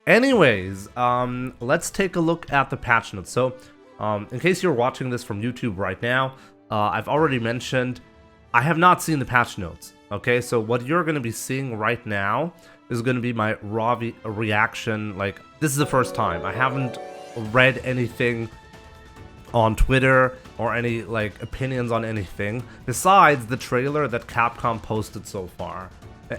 Anyways, let's take a look at the patch notes. So, in case you're watching this from YouTube right now, I've already mentioned I have not seen the patch notes. Okay, so what you're going to be seeing right now is going to be my raw reaction. Like, this is the first time. I haven't read anything on Twitter or any like opinions on anything besides the trailer that Capcom posted so far.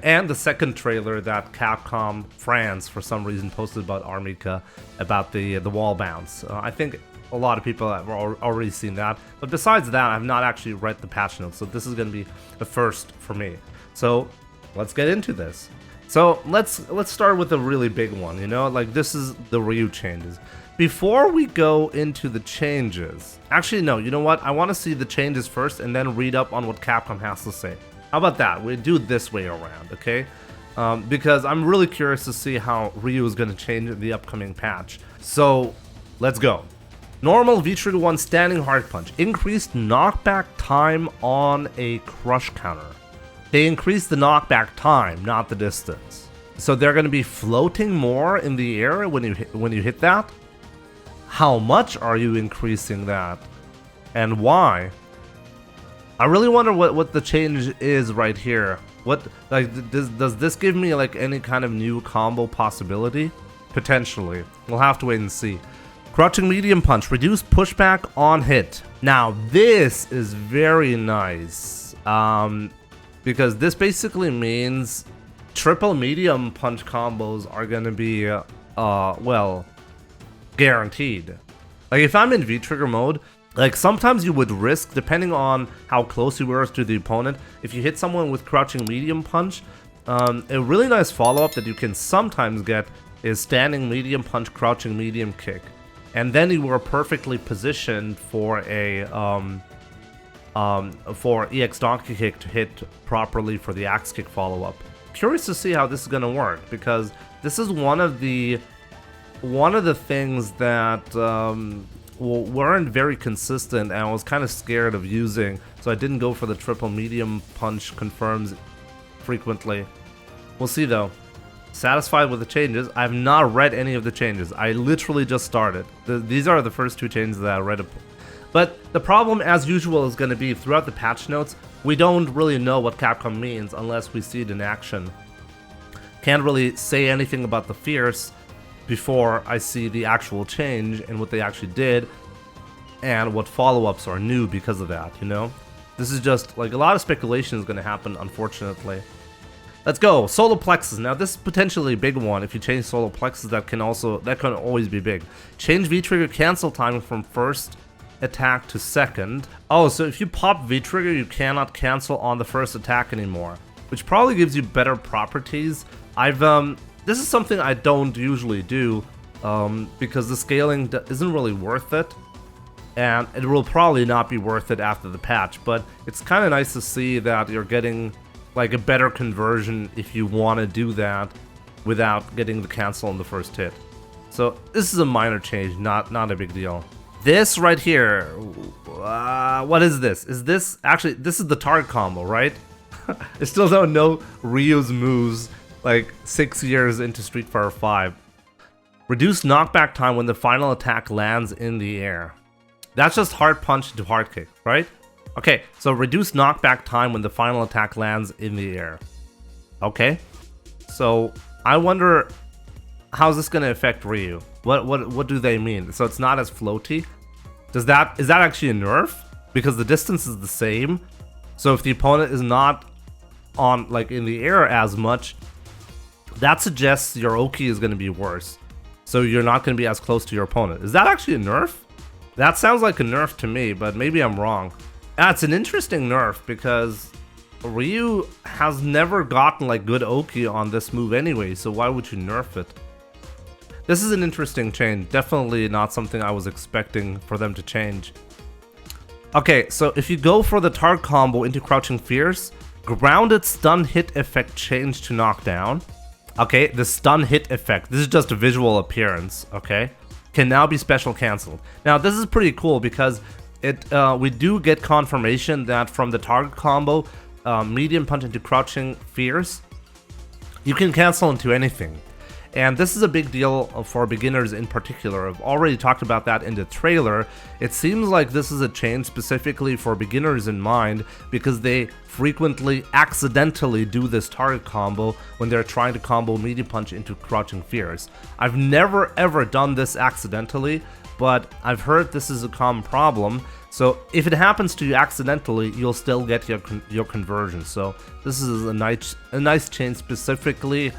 And the second trailer that Capcom France, for some reason, posted about Armika, about the wall bounce. I think a lot of people have already seen that. But besides that, I've not actually read the patch notes, so this is going to be a first for me. So let's get into this. So let's start with a really big one, you know? Like, this is the Ryu changes. Before we go into the changes... Actually, no, you know what? I want to see the changes first and then read up on what Capcom has to say. How about that? We do it this way around, okay? Because I'm really curious to see how Ryu is going to change in the upcoming patch. So, let's go. Normal V-Trigger 1 standing hard punch. Increased knockback time on a crush counter. They increased the knockback time, not the distance. So they're going to be floating more in the air when you hit that? How much are you increasing that? And why? I really wonder what the change is right here. What, like, does this give me like any kind of new combo possibility? Potentially. We'll have to wait and see. Crouching medium punch, reduce pushback on hit. Now this is very nice, because this basically means triple medium punch combos are gonna be, well, guaranteed. Like, if I'm in V-Trigger mode, like, sometimes you would risk, depending on how close you were to the opponent, if you hit someone with crouching medium punch, a really nice follow-up that you can sometimes get is standing medium punch, crouching medium kick. And then you were perfectly positioned for a for EX donkey kick to hit properly for the axe kick follow-up. Curious to see how this is gonna work, because this is one of the things that weren't very consistent, and I was kind of scared of using, so I didn't go for the triple medium punch confirms frequently. We'll see though. Satisfied with the changes. I've not read any of the changes. I literally just started. These are the first two changes that I read. But the problem, as usual, is going to be throughout the patch notes, we don't really know what Capcom means unless we see it in action. Can't really say anything about the Fierce before I see the actual change and what they actually did and what follow-ups are new because of that, you know? This is just, like, a lot of speculation is going to happen, unfortunately. Let's go, Solar Plexus. Now this is potentially a big one. If you change Solar Plexus, that can always be big. Change V-Trigger cancel timing from first attack to second. Oh, so if you pop V-Trigger, you cannot cancel on the first attack anymore, which probably gives you better properties. This is something I don't usually do, because the scaling isn't really worth it, and it will probably not be worth it after the patch, but it's kind of nice to see that you're getting like a better conversion if you want to do that without getting the cancel on the first hit. So this is a minor change, not a big deal. This right here, what is this? Is this actually, this is the target combo, right? I still don't know Ryu's moves like 6 years into Street Fighter 5. Reduce knockback time when the final attack lands in the air. That's just hard punch to hard kick, right? Okay, so reduce knockback time when the final attack lands in the air. Okay, so I wonder how's this gonna affect Ryu? What do they mean? So it's not as floaty? Is that actually a nerf? Because the distance is the same. So if the opponent is not on like in the air as much, that suggests your Oki is gonna be worse. So you're not gonna be as close to your opponent. Is that actually a nerf? That sounds like a nerf to me, but maybe I'm wrong. It's an interesting nerf because Ryu has never gotten like good Oki on this move anyway, so why would you nerf it? This is an interesting change, definitely not something I was expecting for them to change. Okay, so if you go for the target combo into Crouching Fierce, grounded stun hit effect changed to knockdown. Okay, the stun hit effect, this is just a visual appearance, okay, can now be special cancelled. Now this is pretty cool because we do get confirmation that from the target combo, medium punch into Crouching Fierce, you can cancel into anything. And this is a big deal for beginners in particular. I've already talked about that in the trailer. It seems like this is a change specifically for beginners in mind because they frequently accidentally do this target combo when they're trying to combo Meaty Punch into Crouching Fierce. I've never ever done this accidentally, but I've heard this is a common problem. So if it happens to you accidentally, you'll still get your conversion. So this is a nice change specifically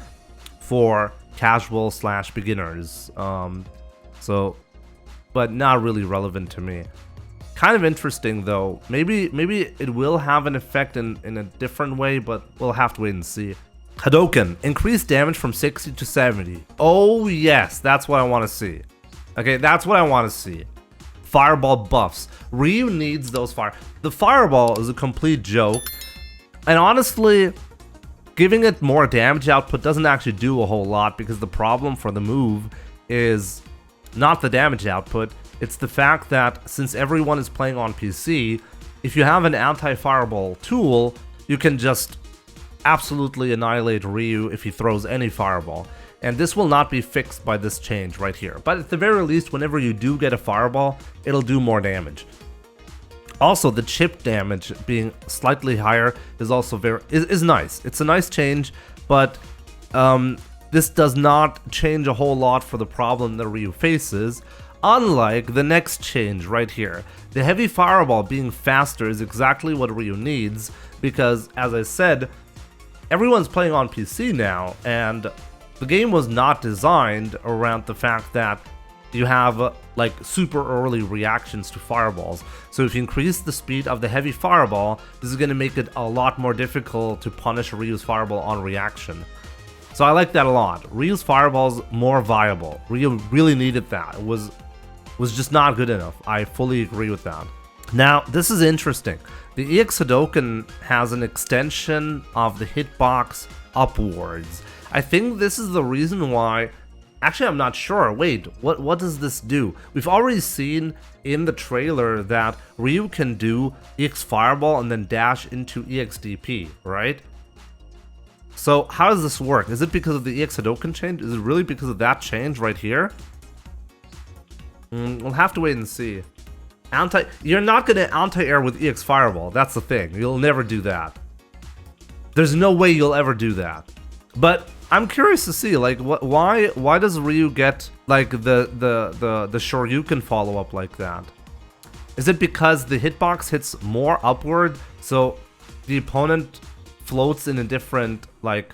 for casual / beginners. But not really relevant to me. Kind of interesting though. Maybe it will have an effect in a different way, but we'll have to wait and see. Hadouken, increased damage from 60 to 70. Oh yes, that's what I want to see. Okay, that's what I want to see. Fireball buffs. Ryu needs those The fireball is a complete joke. And honestly, giving it more damage output doesn't actually do a whole lot because the problem for the move is not the damage output. It's the fact that since everyone is playing on PC, if you have an anti-fireball tool, you can just absolutely annihilate Ryu if he throws any fireball. And this will not be fixed by this change right here. But at the very least, whenever you do get a fireball, it'll do more damage. Also, the chip damage being slightly higher is also is nice. It's a nice change, but this does not change a whole lot for the problem that Ryu faces. Unlike the next change right here. The heavy fireball being faster is exactly what Ryu needs because, as I said, everyone's playing on PC now, and the game was not designed around the fact that you have like super early reactions to fireballs. So if you increase the speed of the heavy fireball, this is going to make it a lot more difficult to punish Ryu's fireball on reaction. So I like that a lot. Ryu's fireball's more viable. Ryu really needed that. It was just not good enough. I fully agree with that. Now, this is interesting. The EX Hadouken has an extension of the hitbox upwards. I think this is the reason why. Actually, I'm not sure. Wait, what does this do? We've already seen in the trailer that Ryu can do EX Fireball and then dash into EX DP, right? So how does this work? Is it because of the EX Hadouken change? Is it really because of that change right here? We'll have to wait and see. You're not going to anti-air with EX Fireball. That's the thing. You'll never do that. There's no way you'll ever do that. But I'm curious to see, like, why does Ryu get like the Shoryuken follow-up like that? Is it because the hitbox hits more upward, so the opponent floats in a different, like,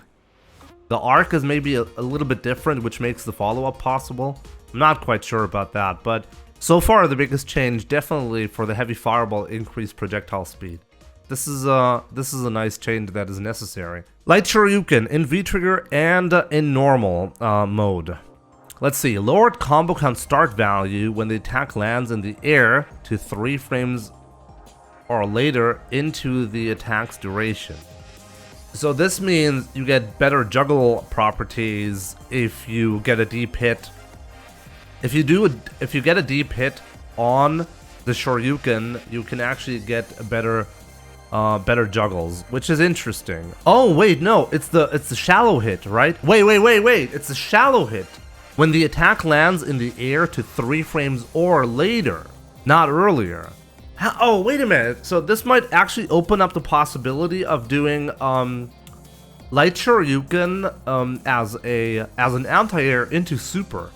the arc is maybe a little bit different, which makes the follow-up possible? I'm not quite sure about that, but so far the biggest change definitely for the heavy fireball increased projectile speed. This is a nice change that is necessary. Light Shoryuken in V-Trigger and in normal mode. Let's see, lowered combo count start value when the attack lands in the air to 3 frames or later into the attack's duration. So this means you get better juggle properties if you get a deep hit. If you get a deep hit on the Shoryuken, you can actually get a better juggles, which is interesting. Oh wait, no, it's the shallow hit, right? Wait, it's a shallow hit when the attack lands in the air to 3 frames or later, not earlier. Oh, wait a minute. So this might actually open up the possibility of doing Light Shoryuken as an anti-air into super.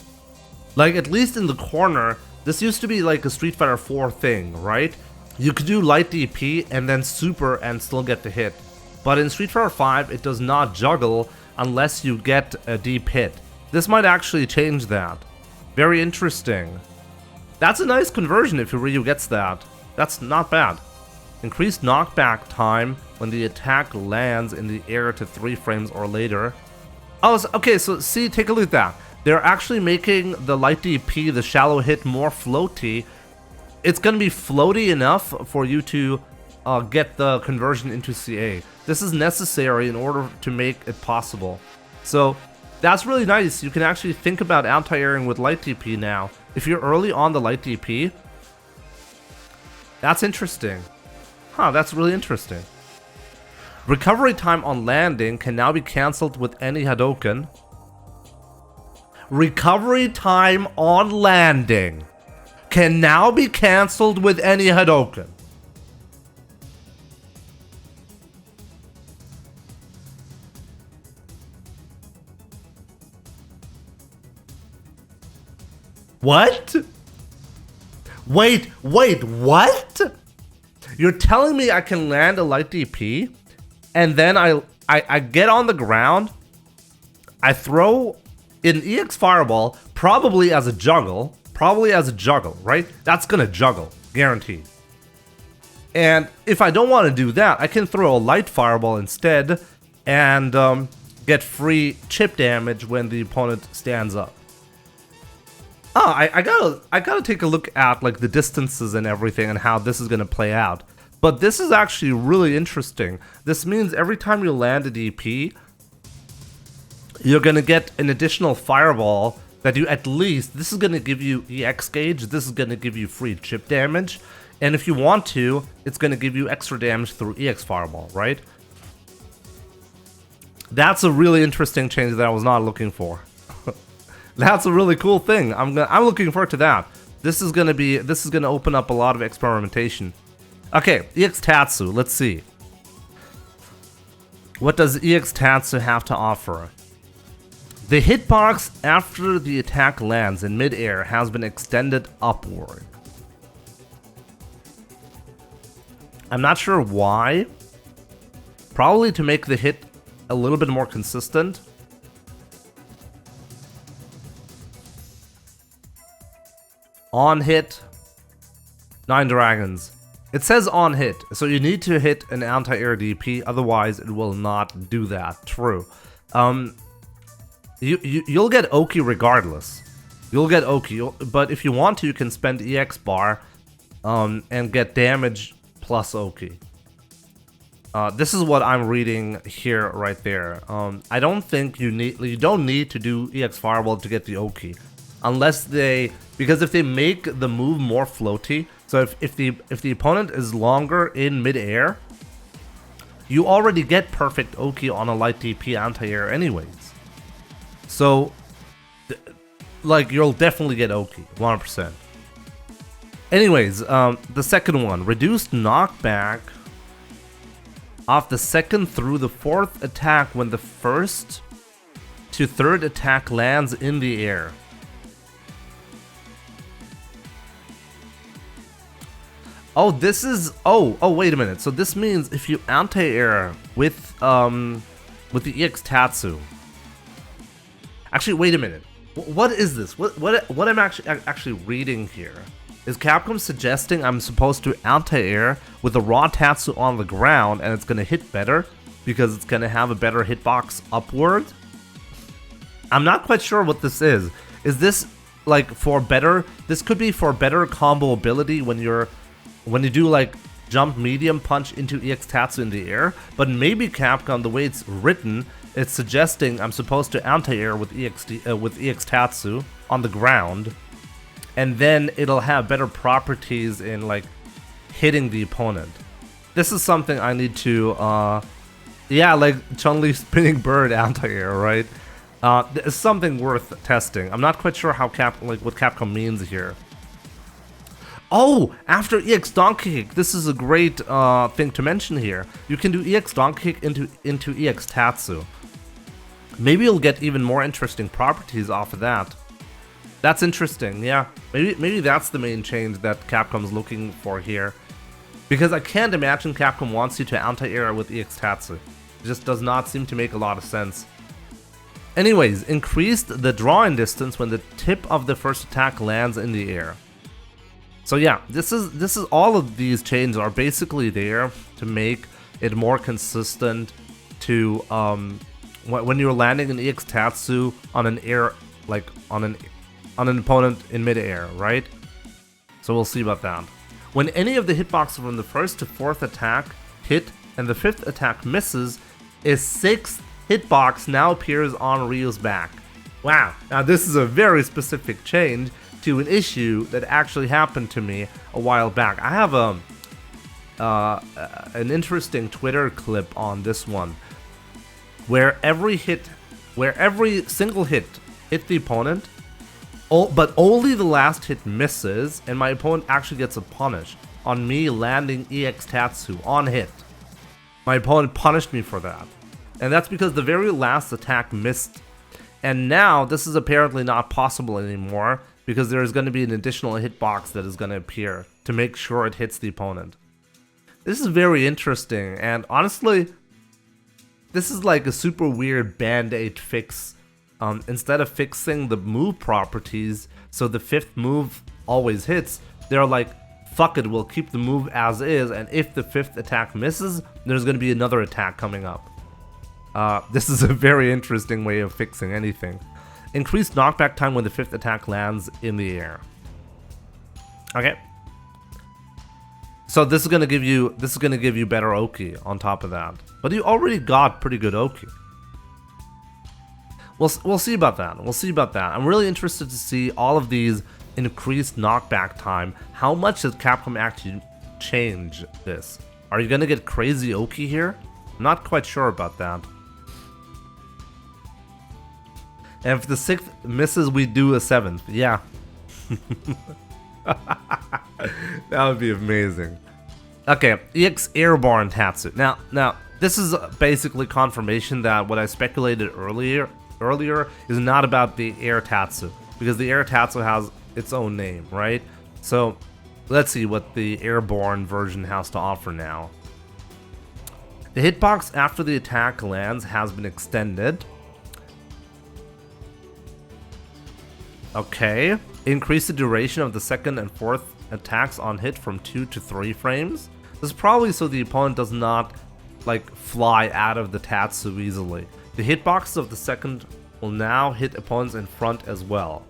Like, at least in the corner, this used to be like a Street Fighter 4 thing, right? You could do light DP and then super and still get the hit. But in Street Fighter 5, it does not juggle unless you get a deep hit. This might actually change that. Very interesting. That's a nice conversion if Ryu gets that. That's not bad. Increased knockback time when the attack lands in the air to 3 frames or later. Oh, okay, so see, take a look at that. They're actually making the light DP, the shallow hit, more floaty. It's going to be floaty enough for you to get the conversion into CA. This is necessary in order to make it possible. So that's really nice. You can actually think about anti-airing with light DP now. If you're early on the light DP, that's interesting. Huh, that's really interesting. Recovery time on landing can now be cancelled with any Hadouken. recovery time on landing can now be cancelled with any Hadouken. What? Wait, what? You're telling me I can land a light DP, and then I get on the ground, I throw an EX Fireball, probably as a juggle, right? That's gonna juggle, guaranteed. And if I don't want to do that, I can throw a light Fireball instead, and get free chip damage when the opponent stands up. Oh, I gotta take a look at like the distances and everything and how this is gonna play out. But this is actually really interesting. This means every time you land a DP, you're gonna get an additional fireball that you at least, this is gonna give you EX gauge, this is gonna give you free chip damage, and if you want to, it's gonna give you extra damage through EX fireball, right? That's a really interesting change that I was not looking for. That's a really cool thing. I'm looking forward to that. This is gonna open up a lot of experimentation. Okay, EX Tatsu, let's see. What does EX Tatsu have to offer? The hitbox after the attack lands in mid-air has been extended upward. I'm not sure why. Probably to make the hit a little bit more consistent. On hit, 9 dragons. It says on hit, so you need to hit an anti-air DP, otherwise it will not do that. True. You'll get Oki regardless. You'll get Oki, but if you want to, you can spend EX bar and get damage plus Oki. This is what I'm reading here right there. I don't think you don't need to do EX Fireball to get the Oki. Unless because if they make the move more floaty, so if the opponent is longer in mid-air, you already get perfect Oki on a light DP anti-air anyways. So, like, you'll definitely get Oki, 100%. Anyways, the second one, reduced knockback off the second through the fourth attack when the first to third attack lands in the air. Oh, this is wait a minute. So this means if you anti-air with the EX Tatsu. Actually, wait a minute. What is this? What I'm actually reading here? Is Capcom suggesting I'm supposed to anti-air with the raw Tatsu on the ground and it's gonna hit better because it's gonna have a better hitbox upward? I'm not quite sure what this is. Is this like for better? This could be for better combo ability when you do like jump medium punch into EX Tatsu in the air, but maybe Capcom, the way it's written, it's suggesting I'm supposed to anti-air with EX Tatsu on the ground, and then it'll have better properties in like hitting the opponent. This is something I need to, yeah, like Chun-Li spinning bird anti-air, right? It's something worth testing. I'm not quite sure how what Capcom means here. Oh, after EX Donkey Kick, this is a great thing to mention here. You can do EX Donkey Kick into EX Tatsu. Maybe you'll get even more interesting properties off of that. That's interesting, yeah. Maybe that's the main change that Capcom's looking for here. Because I can't imagine Capcom wants you to anti-air with EX Tatsu. It just does not seem to make a lot of sense. Anyways, increased the draw-in distance when the tip of the first attack lands in the air. So yeah, this is all of these changes are basically there to make it more consistent to when you're landing an EX Tatsu on an air, like on an opponent in mid-air, right? So we'll see about that. When any of the hitboxes from the first to fourth attack hit and the fifth attack misses, a sixth hitbox now appears on Ryu's back. Wow, now this is a very specific change to an issue that actually happened to me a while back. I have an interesting Twitter clip on this one, where every single hit hit the opponent, but only the last hit misses, and my opponent actually gets a punish on me landing EX Tatsu on hit. My opponent punished me for that. And that's because the very last attack missed. And now this is apparently not possible anymore because there is going to be an additional hitbox that is going to appear to make sure it hits the opponent. This is very interesting, and honestly, this is like a super weird band-aid fix. Instead of fixing the move properties so the 5th move always hits, they're like, fuck it, we'll keep the move as is, and if the 5th attack misses, there's going to be another attack coming up. This is a very interesting way of fixing anything. Increased knockback time when the 5th attack lands in the air. Okay. So this is gonna give you better Oki on top of that. But you already got pretty good Oki. We'll see about that. We'll see about that. I'm really interested to see all of these increased knockback time. How much does Capcom actually change this? Are you gonna get crazy Oki here? I'm not quite sure about that. And if the 6th misses, we do a 7th. Yeah. That would be amazing. Okay, EX Airborne Tatsu. Now, this is basically confirmation that what I speculated earlier is not about the Air Tatsu, because the Air Tatsu has its own name, right? So, let's see what the Airborne version has to offer now. The hitbox after the attack lands has been extended. Okay. Increase the duration of the 2nd and 4th attacks on hit from 2 to 3 frames. This is probably so the opponent does not, like, fly out of the Tatsu easily. The hitboxes of the 2nd will now hit opponents in front as well.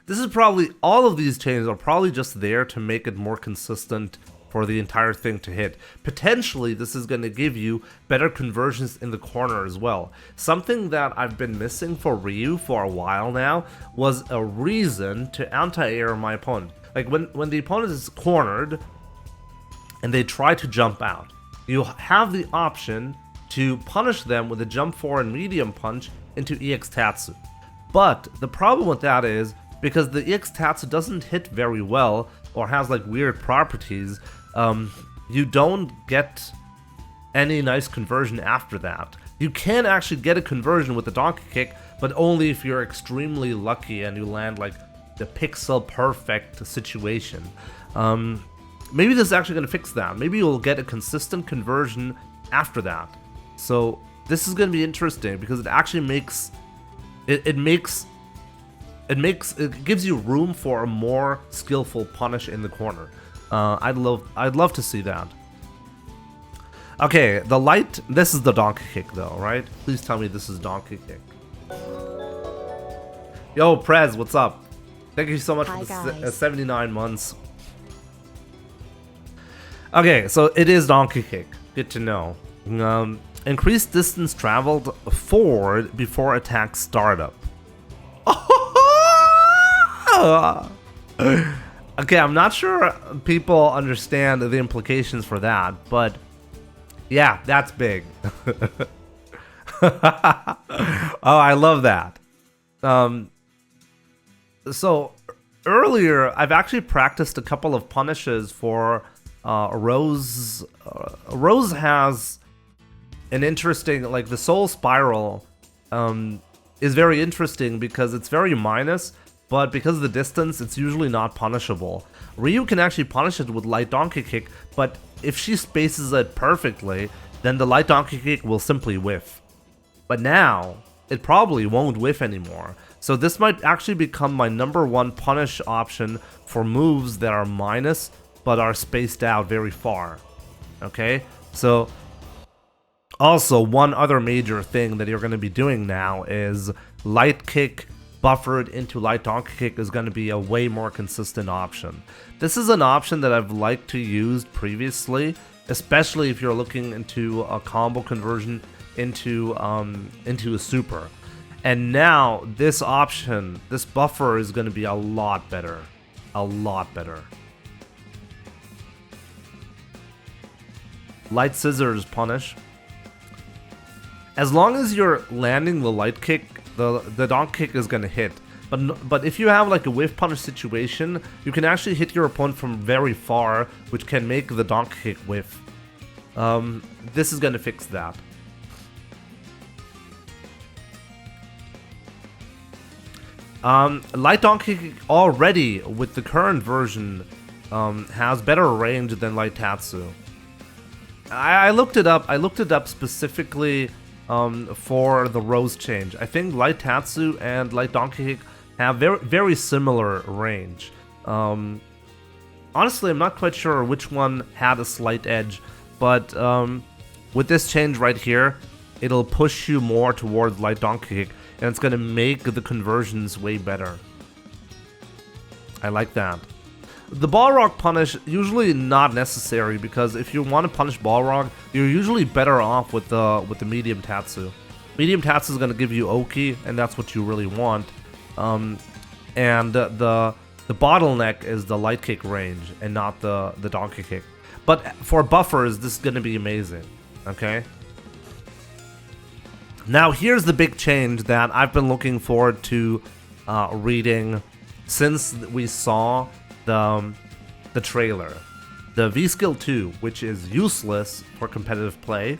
This is probably, all of these changes are probably just there to make it more consistent for the entire thing to hit. Potentially, this is going to give you better conversions in the corner as well. Something that I've been missing for Ryu for a while now was a reason to anti-air my opponent. Like when the opponent is cornered and they try to jump out, you have the option to punish them with a jump forward medium punch into EX Tatsu. But the problem with that is, because the EX Tatsu doesn't hit very well or has like weird properties, you don't get any nice conversion after that. You can actually get a conversion with the donkey kick, but only if you're extremely lucky and you land like the pixel perfect situation. Maybe this is actually going to fix that. Maybe you'll get a consistent conversion after that. So this is going to be interesting because it actually makes it gives you room for a more skillful punish in the corner. I'd love to see that. Okay, the light. This is the donkey kick, though, right? Please tell me this is donkey kick. Yo, Prez, what's up? Thank you so much for the 79 months. Okay, so it is donkey kick. Good to know. Increased distance traveled forward before attack startup. Okay, I'm not sure people understand the implications for that, but yeah, that's big. Oh, I love that. So earlier, I've actually practiced a couple of punishes for Rose. Rose has an interesting, like the Soul Spiral is very interesting because it's very minus, but because of the distance, it's usually not punishable. Ryu can actually punish it with light donkey kick, but if she spaces it perfectly, then the light donkey kick will simply whiff. But now, it probably won't whiff anymore. So this might actually become my #1 punish option for moves that are minus, but are spaced out very far. Okay? So, also, one other major thing that you're going to be doing now is light kick buffered into light donkey kick is going to be a way more consistent option. This is an option that I've liked to use previously, especially if you're looking into a combo conversion into a super. And now this option, this buffer is going to be a lot better. A lot better. Light scissors punish. As long as you're landing the light kick, the donk kick is gonna hit. But if you have like a whiff punish situation, you can actually hit your opponent from very far, which can make the donk kick whiff. This is gonna fix that. Light donk kick already with the current version has better range than Light Tatsu. I looked it up. I looked it up specifically for the Rose change. I think Light Tatsu and Light Donkey Kick have very similar range. Honestly, I'm not quite sure which one had a slight edge, but with this change right here, it'll push you more towards Light Donkey Kick, and it's gonna make the conversions way better. I like that. The Balrog punish, usually not necessary, because if you want to punish Balrog, you're usually better off with the medium Tatsu. Medium Tatsu is going to give you Oki, and that's what you really want. And the bottleneck is the light kick range, and not the donkey kick. But for buffers, this is going to be amazing, okay? Now here's the big change that I've been looking forward to reading since we saw the trailer. The V-Skill 2, which is useless for competitive play.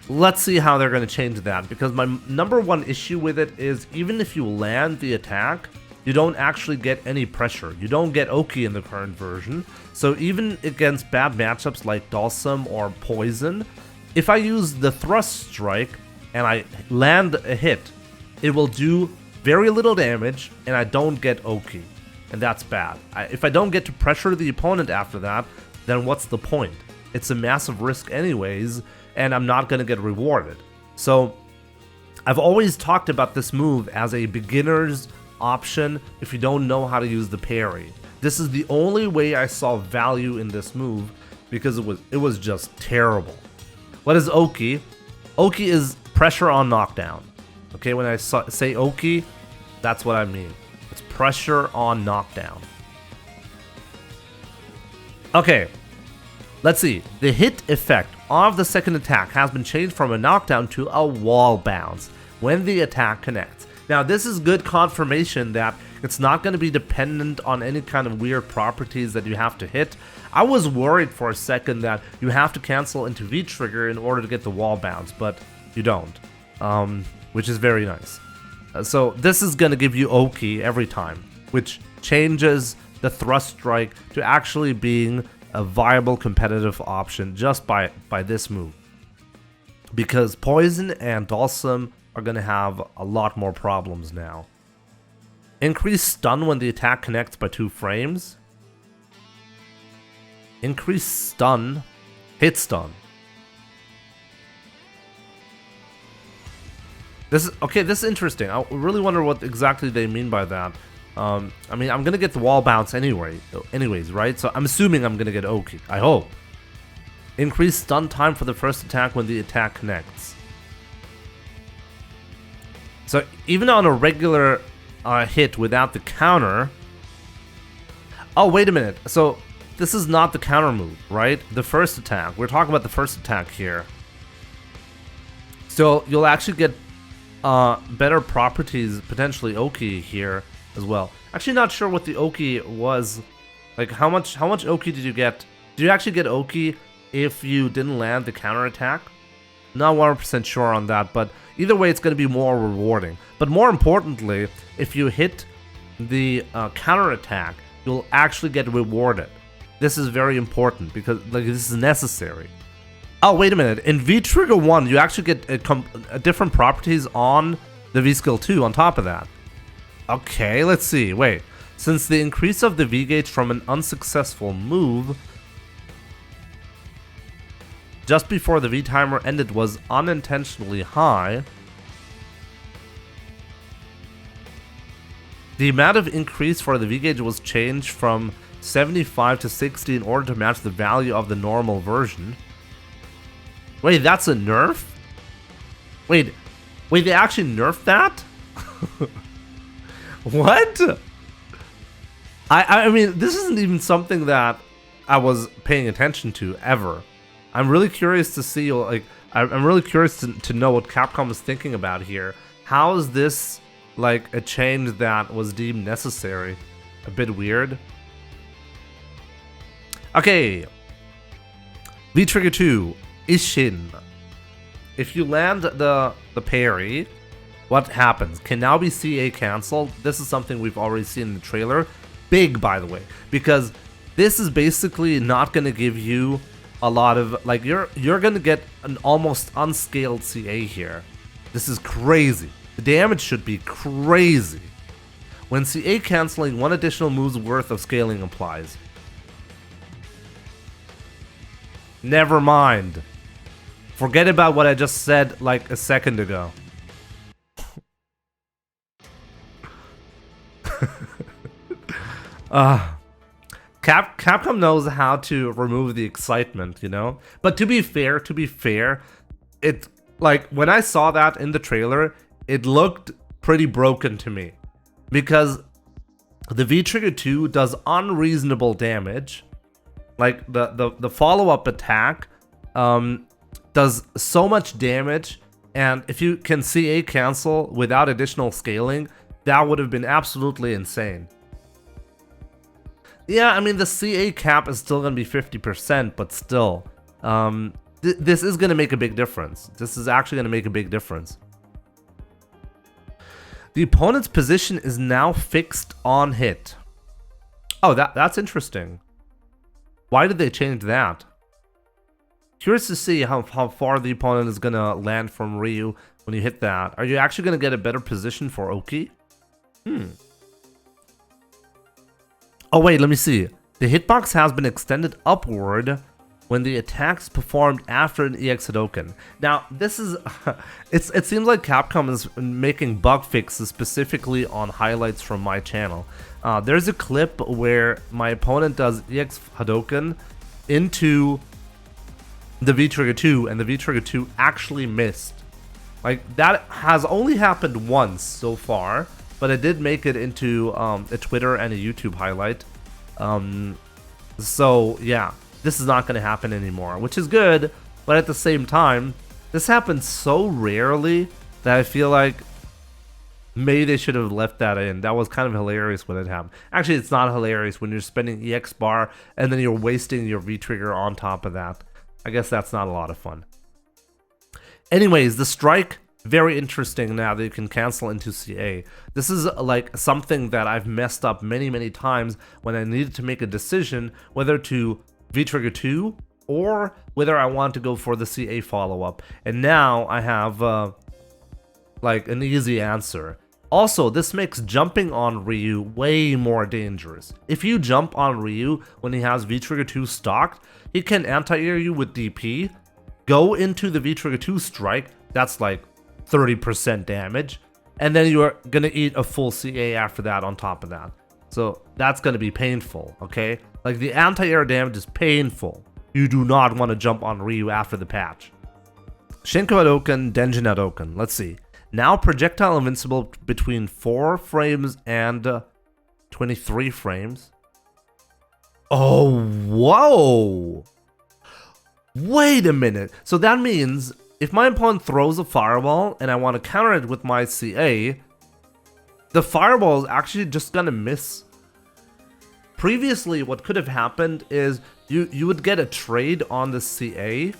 Let's see how they're going to change that, because my number one issue with it is even if you land the attack, you don't actually get any pressure. You don't get Oki in the current version. So even against bad matchups like Dulcim or Poison, if I use the Thrust Strike and I land a hit, it will do very little damage and I don't get Oki. And that's bad. If I don't get to pressure the opponent after that, then what's the point? It's a massive risk anyways, and I'm not going to get rewarded. So I've always talked about this move as a beginner's option if you don't know how to use the parry. This is the only way I saw value in this move, because it was just terrible. What is Oki? Oki is pressure on knockdown. Okay, when I say Oki, that's what I mean. It's pressure on knockdown. Okay, let's see. The hit effect of the second attack has been changed from a knockdown to a wall bounce when the attack connects. Now, this is good confirmation that it's not going to be dependent on any kind of weird properties that you have to hit. I was worried for a second that you have to cancel into V-trigger in order to get the wall bounce, but you don't, which is very nice. So this is going to give you Oki every time, which changes the thrust strike to actually being a viable competitive option just by this move. Because Poison and Dulcim are going to have a lot more problems now. Increase stun when the attack connects by 2 frames. Increase stun, hit stun. This is interesting. I really wonder what exactly they mean by that. I mean, I'm gonna get the wall bounce anyways, right? So I'm assuming I'm gonna get Oki. I hope. Increase stun time for the first attack when the attack connects. So even on a regular hit without the counter. Oh, wait a minute. So this is not the counter move, right? The first attack. We're talking about the first attack here. So you'll actually get better properties, potentially Oki here as well. Actually, not sure what the Oki was. Like, how much Oki did you get? Did you actually get Oki if you didn't land the counter attack? Not 100% sure on that, but either way, it's going to be more rewarding. But more importantly, if you hit the counter attack, you'll actually get rewarded. This is very important because this is necessary. Oh, wait a minute. In V-Trigger 1, you actually get different properties on the V-Skill 2 on top of that. Okay, let's see. Wait. Since the increase of the V-Gauge from an unsuccessful move just before the V-Timer ended was unintentionally high, the amount of increase for the V-Gauge was changed from 75 to 60 in order to match the value of the normal version. Wait, that's a nerf? Wait, they actually nerfed that? What? I mean, this isn't even something that I was paying attention to ever. I'm really curious to see, like, I'm really curious to know what Capcom is thinking about here. How is this like a change that was deemed necessary? A bit weird. Okay. V-Trigger 2, Ishin. If you land the parry, what happens? Can now be CA cancelled. This is something we've already seen in the trailer. Big, by the way, because this is basically not going to give you a lot of, like, you're going to get an almost unscaled CA here. This is crazy. The damage should be crazy. When CA canceling, 1 additional move's worth of scaling applies. Never mind. Forget about what I just said like a second ago. Capcom knows how to remove the excitement, you know? But to be fair, it, like, when I saw that in the trailer, it looked pretty broken to me. Because the V-Trigger 2 does unreasonable damage. Like, the follow-up attack does so much damage, and if you can CA cancel without additional scaling, that would have been absolutely insane. Yeah, I mean, the CA cap is still going to be 50%, but still, this is going to make a big difference. This is actually going to make a big difference. The opponent's position is now fixed on hit. Oh, that's interesting. Why did they change that? Curious to see how far the opponent is going to land from Ryu when you hit that. Are you actually going to get a better position for Oki? Oh wait, let me see. The hitbox has been extended upward when the attack is performed after an EX Hadouken. Now, this is... it seems like Capcom is making bug fixes specifically on highlights from my channel. There's a clip where my opponent does EX Hadouken into the V-Trigger 2, and the V-Trigger 2 actually missed. Like, that has only happened once so far, but it did make it into a Twitter and a YouTube highlight. So, yeah, this is not going to happen anymore, which is good, but at the same time, this happens so rarely that I feel like maybe they should have left that in. That was kind of hilarious when it happened. Actually, it's not hilarious when you're spending EX bar and then you're wasting your V-Trigger on top of that. I guess that's not a lot of fun. Anyways, the strike, very interesting now that you can cancel into CA. This is like something that I've messed up many times when I needed to make a decision whether to V-Trigger 2 or whether I want to go for the CA follow-up. And now I have like an easy answer. Also, this makes jumping on Ryu way more dangerous. If you jump on Ryu when he has V-Trigger 2 stocked, he can anti-air you with DP, go into the V-Trigger 2 strike, that's like 30% damage, and then you're gonna eat a full CA after that on top of that. So that's gonna be painful, okay? Like, the anti-air damage is painful. You do not want to jump on Ryu after the patch. Shinko Hadouken, Denjin Hadouken, let's see. Now projectile invincible between 4 frames and 23 frames. Oh, whoa! Wait a minute. So that means if my opponent throws a fireball and I want to counter it with my CA, the fireball is actually just gonna miss. Previously, what could have happened is you would get a trade on the CA,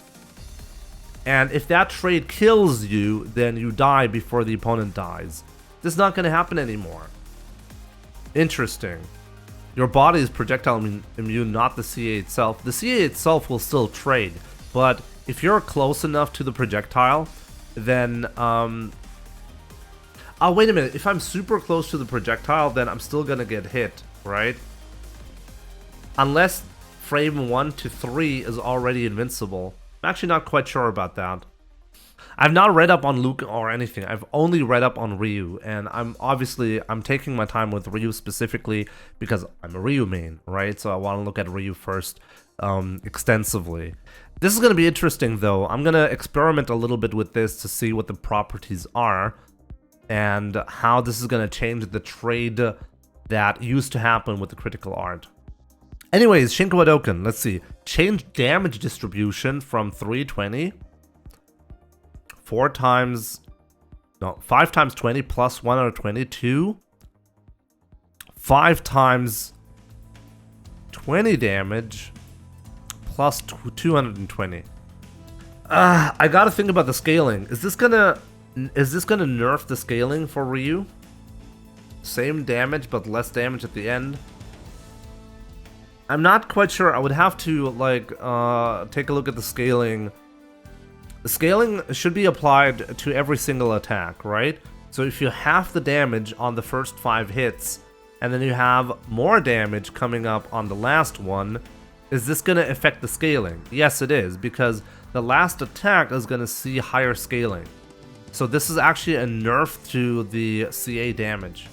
and if that trade kills you, then you die before the opponent dies. This is not going to happen anymore. Interesting. Your body is projectile immune, not the CA itself. The CA itself will still trade, but if you're close enough to the projectile, then... oh, wait a minute. If I'm super close to the projectile, then I'm still going to get hit, right? Unless frame 1 to 3 is already invincible. I'm actually not quite sure about that. I've not read up on Luke or anything. I've only read up on Ryu, and I'm taking my time with Ryu specifically because I'm a Ryu main, right? So I want to look at Ryu first extensively. This is going to be interesting, though. I'm going to experiment a little bit with this to see what the properties are and how this is going to change the trade that used to happen with the critical art. Anyways, Shinko Hadouken, let's see. Change damage distribution from 320 4 times... No, 5 times 20 plus 122. 5 times 20 damage plus 220. I gotta think about the scaling. Is this gonna nerf the scaling for Ryu? Same damage but less damage at the end? I'm not quite sure. I would have to like take a look at the scaling. The scaling should be applied to every single attack, right? So if you half the damage on the first 5 hits, and then you have more damage coming up on the last one, is this going to affect the scaling? Yes, it is, because the last attack is going to see higher scaling. So this is actually a nerf to the CA damage.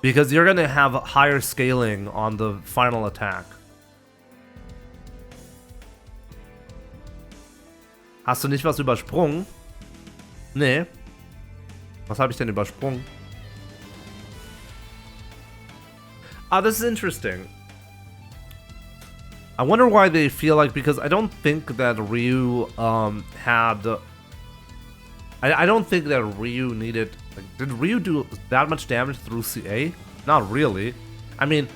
Because you're going to have higher scaling on the final attack. Hast du nicht was übersprungen? Nee. Was habe ich denn übersprungen? Ah, this is interesting. I wonder why they feel like, because I don't think that Ryu had... I don't think that Ryu needed... Like, did Ryu do that much damage through CA? Not really. I mean,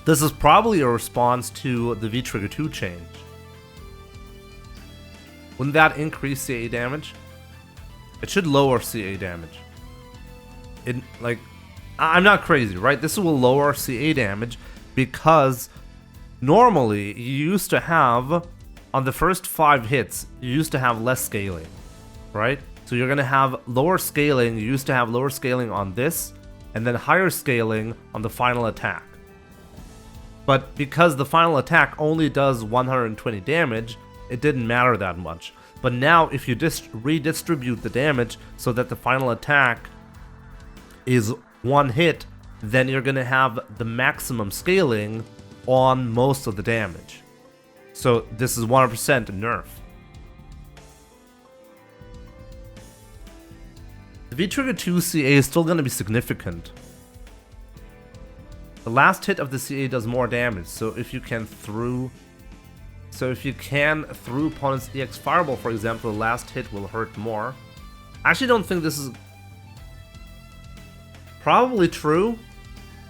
this is probably a response to the V-Trigger 2 change. Wouldn't that increase CA damage? It should lower CA damage. I'm not crazy, right? This will lower CA damage because normally you used to have, on the first 5 hits, you used to have less scaling, right? So you're gonna have lower scaling, you used to have lower scaling on this, and then higher scaling on the final attack. But because the final attack only does 120 damage, it didn't matter that much. But now if you redistribute the damage so that the final attack is 1 hit, then you're gonna have the maximum scaling on most of the damage. So this is 100% a nerf. The V-Trigger 2 CA is still gonna be significant. The last hit of the CA does more damage, so if you can through opponent's EX Fireball, for example, the last hit will hurt more. I actually don't think this is probably true,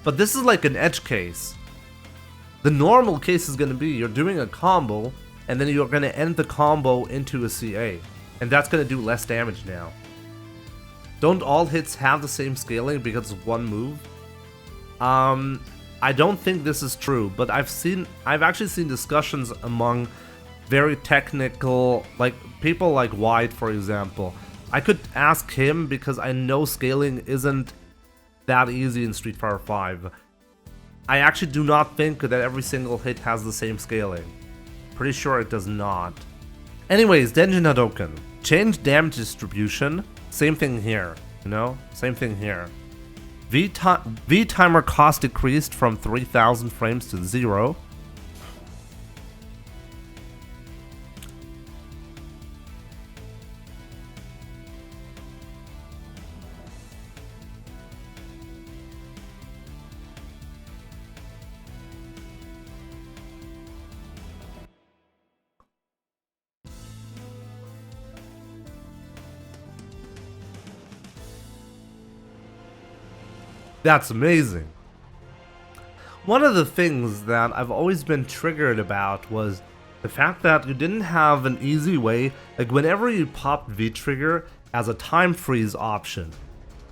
but this is like an edge case. The normal case is going to be you're doing a combo, and then you're going to end the combo into a CA, and that's going to do less damage now. Don't all hits have the same scaling because of one move? I don't think this is true, but I've actually seen discussions among very technical, like people like White, for example. I could ask him because I know scaling isn't that easy in Street Fighter V. I actually do not think that every single hit has the same scaling. Pretty sure it does not. Anyways, Denjin Hadoken. Change damage distribution. Same thing here, you know? Same thing here. V-timer cost decreased from 3000 frames to 0. That's amazing. One of the things that I've always been triggered about was the fact that you didn't have an easy way, like whenever you popped V-Trigger as a time freeze option,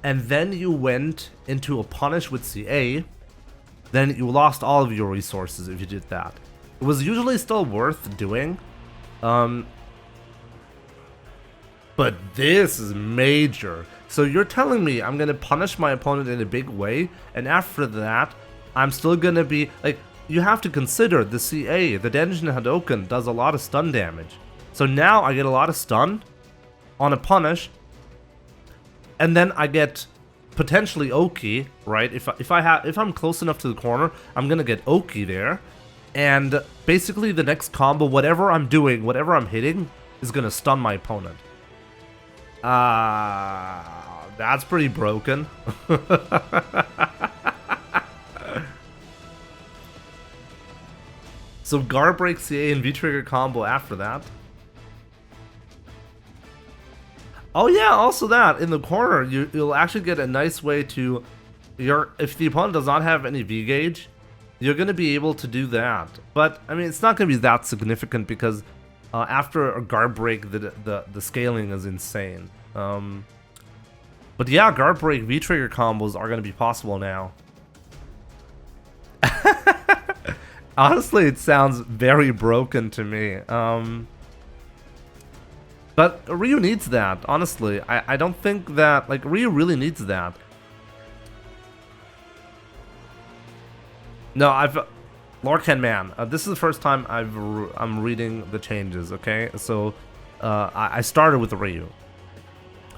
and then you went into a punish with CA, then you lost all of your resources if you did that. It was usually still worth doing, but this is major. So you're telling me I'm gonna punish my opponent in a big way, and after that, I'm still gonna be, like, you have to consider the CA, the Denjin Hadoken, does a lot of stun damage. So now I get a lot of stun on a punish, and then I get potentially Oki, right? If I'm close enough to the corner, I'm gonna get Oki there, and basically the next combo, whatever I'm doing, whatever I'm hitting, is gonna stun my opponent. That's pretty broken. So guard break CA and V-Trigger combo after that. Oh yeah, also that in the corner, you'll actually get a nice way to if the opponent does not have any V gauge, you're gonna be able to do that. But I mean, it's not gonna be that significant because after a guard break, the scaling is insane. But yeah, guard break V trigger combos are gonna be possible now. Honestly, it sounds very broken to me. But Ryu needs that, honestly. I don't think that, like, Ryu really needs that. No, Lord Ken Man, this is the first time I'm reading the changes, okay? So, I started with Ryu.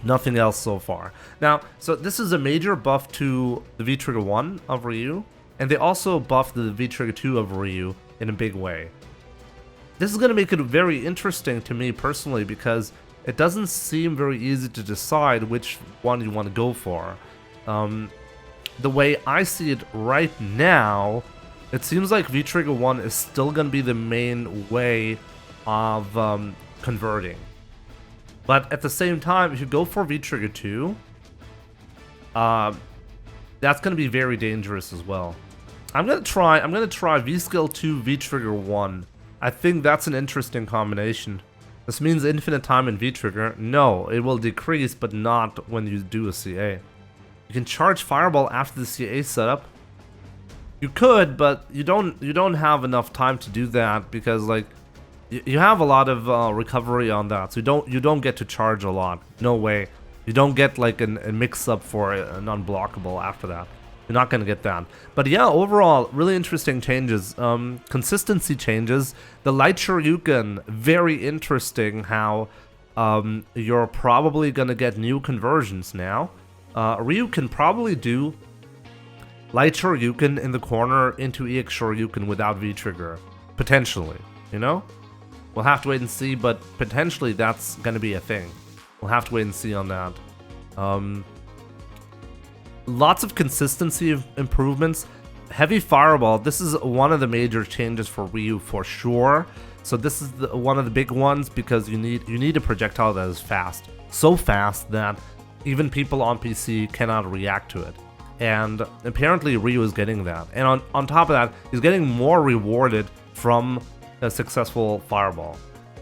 Nothing else so far. Now, so this is a major buff to the V-Trigger 1 of Ryu, and they also buffed the V-Trigger 2 of Ryu in a big way. This is going to make it very interesting to me personally because it doesn't seem very easy to decide which one you want to go for. The way I see it right now, it seems like V-Trigger 1 is still going to be the main way of converting. But at the same time, if you go for V-Trigger 2, that's going to be very dangerous as well. I'm gonna try V-Skill 2, V-Trigger 1. I think that's an interesting combination. This means infinite time in V-Trigger. No, it will decrease, but not when you do a CA. You can charge Fireball after the CA setup. You could, but you don't have enough time to do that because like you have a lot of recovery on that, so you don't get to charge a lot. No way. You don't get like a mix-up for an unblockable after that. You're not going to get that. But yeah, overall, really interesting changes. Consistency changes. The Light Shoryuken, very interesting how you're probably going to get new conversions now. Ryu can probably do Light Shoryuken in the corner into EX Shoryuken without V-Trigger. Potentially, you know? We'll have to wait and see, but potentially that's going to be a thing. We'll have to wait and see on that. Lots of consistency improvements. Heavy Fireball, this is one of the major changes for Ryu for sure. So this is one of the big ones because you need a projectile that is fast. So fast that even people on PC cannot react to it. And apparently Ryu is getting that. And on top of that, he's getting more rewarded from a successful Fireball.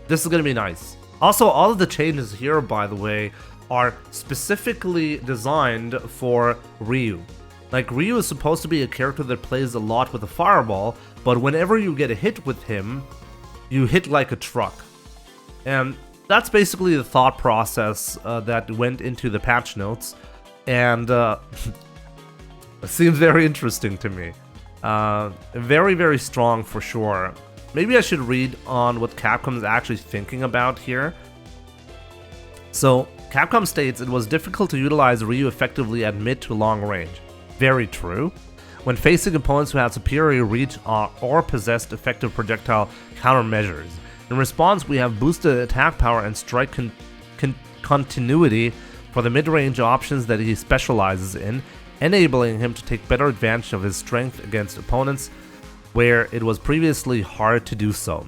This is going to be nice. Also, all of the changes here, by the way, are specifically designed for Ryu. Like, Ryu is supposed to be a character that plays a lot with a Fireball, but whenever you get a hit with him, you hit like a truck. And that's basically the thought process that went into the patch notes, and it seems very interesting to me. Very, very strong for sure. Maybe I should read on what Capcom is actually thinking about here. So, Capcom states it was difficult to utilize Ryu effectively at mid to long range. Very true. When facing opponents who had superior reach or possessed effective projectile countermeasures. In response, we have boosted attack power and strike continuity for the mid-range options that he specializes in, enabling him to take better advantage of his strength against opponents where it was previously hard to do so.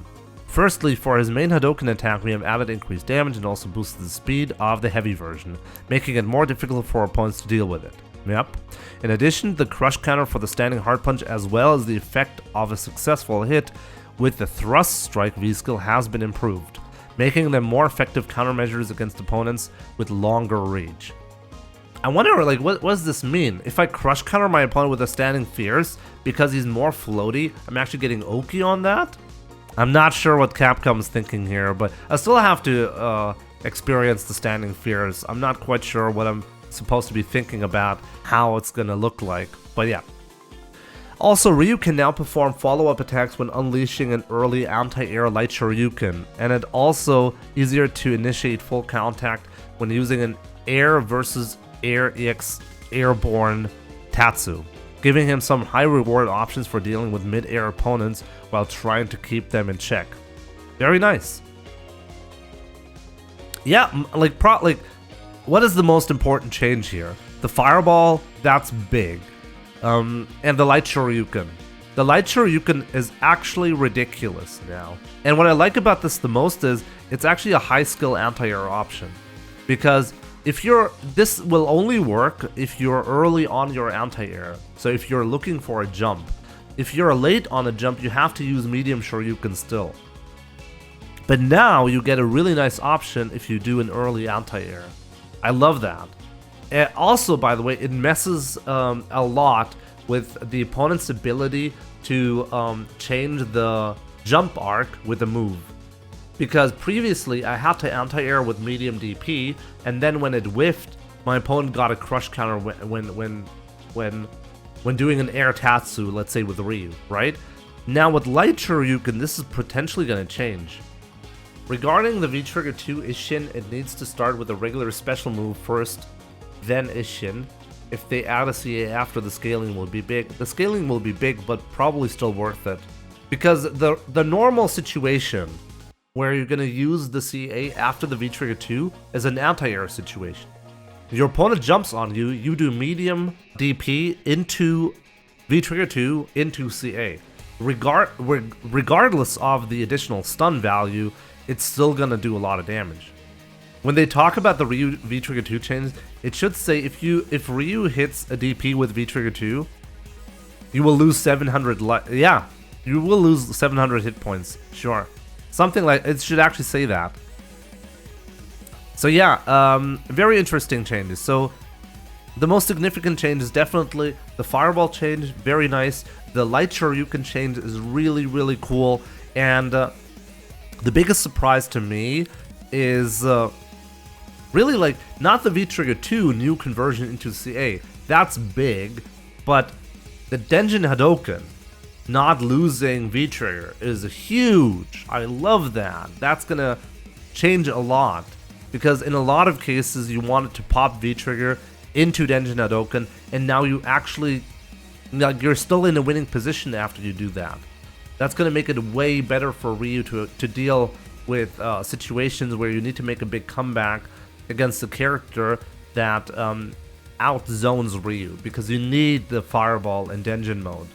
Firstly, for his main Hadouken attack, we have added increased damage and also boosted the speed of the heavy version, making it more difficult for opponents to deal with it. Yep. In addition, the crush counter for the standing hard punch as well as the effect of a successful hit with the thrust strike V-skill has been improved, making them more effective countermeasures against opponents with longer reach. I wonder, like, what does this mean? If I crush counter my opponent with a standing fierce because he's more floaty, I'm actually getting Oki on that? I'm not sure what Capcom's thinking here, but I still have to experience the standing fierce. I'm not quite sure what I'm supposed to be thinking about, how it's gonna look like, but yeah. Also, Ryu can now perform follow-up attacks when unleashing an early anti-air Light Shoryuken, and it also easier to initiate full contact when using an air versus air EX airborne Tatsu, giving him some high reward options for dealing with mid-air opponents while trying to keep them in check. Very nice. Yeah, like what is the most important change here? The Fireball, that's big. And the Light Shoryuken. The Light Shoryuken is actually ridiculous now. And what I like about this the most is it's actually a high skill anti-air option. Because this will only work if you're early on your anti-air. So if you're looking for a jump. If you're late on a jump, you have to use medium Shoryuken still. But now you get a really nice option if you do an early anti-air. I love that. And also, by the way, it messes a lot with the opponent's ability to change the jump arc with a move. Because previously I had to anti-air with medium DP, and then when it whiffed, my opponent got a crush counter when doing an air Tatsu, let's say with Ryu, right? Now with light Shoryuken, this is potentially going to change. Regarding the V-Trigger 2 Ishin, it needs to start with a regular special move first, then Ishin. If they add a CA after, the scaling will be big. The scaling will be big, but probably still worth it. Because the normal situation where you're going to use the CA after the V-Trigger 2 is an anti-air situation. Your opponent jumps on you, you do medium DP into V-Trigger 2 into CA. Regardless of the additional stun value, it's still going to do a lot of damage. When they talk about the Ryu V-Trigger 2 chains, it should say if Ryu hits a DP with V-Trigger 2, you will lose 700 you will lose 700 hit points, sure. Something like, it should actually say that. So yeah, very interesting changes. So the most significant change is definitely the fireball change, very nice. The light Shoryuken change is really, really cool. And the biggest surprise to me is really like, not the V-Trigger 2 new conversion into CA. That's big, but the Denjin Hadoken not losing V-Trigger is huge. I love that. That's gonna change a lot, because in a lot of cases you wanted to pop V-Trigger into Denjin Hadoken, and now you actually, like, you're still in a winning position after you do that. That's gonna make it way better for Ryu to deal with situations where you need to make a big comeback against a character that outzones Ryu, because you need the fireball in Denjin mode.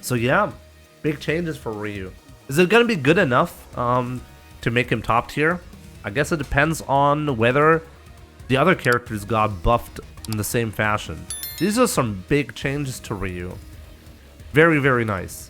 So yeah, big changes for Ryu. Is it gonna be good enough to make him top tier? I guess it depends on whether the other characters got buffed in the same fashion. These are some big changes to Ryu. Very, very nice.